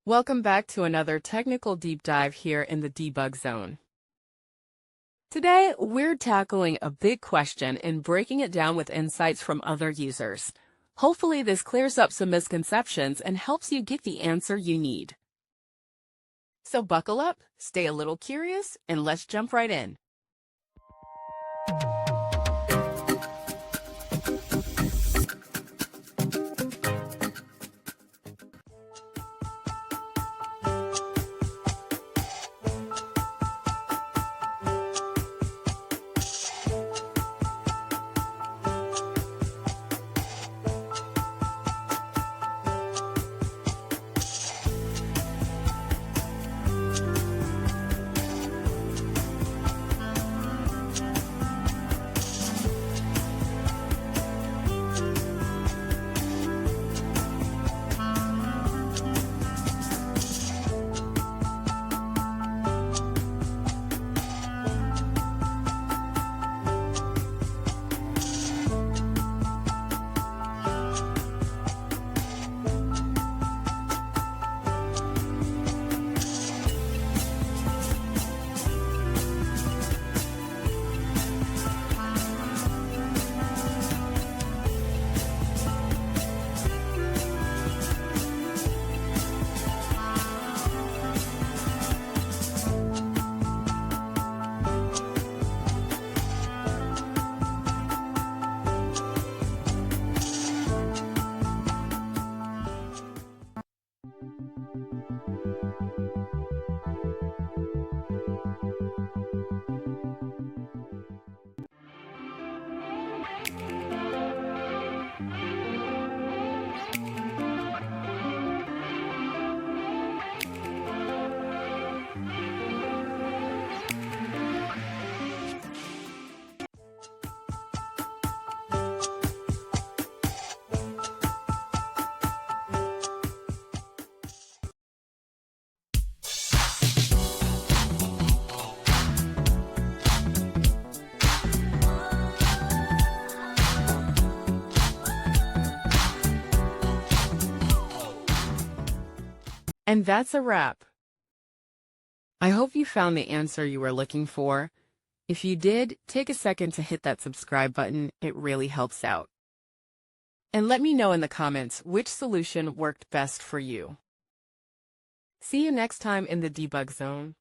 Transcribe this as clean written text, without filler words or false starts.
Welcome back to another technical deep dive here in the debug zone. Today, we're tackling a big question and breaking it down with insights from other users. Hopefully, this clears up some misconceptions and helps you get the answer you need. So buckle up, stay a little curious, and let's jump right in. And that's a wrap. I hope you found the answer you were looking for. If you did, take a second to hit that subscribe button. It really helps out. And let me know in the comments which solution worked best for you. See you next time in the debug zone.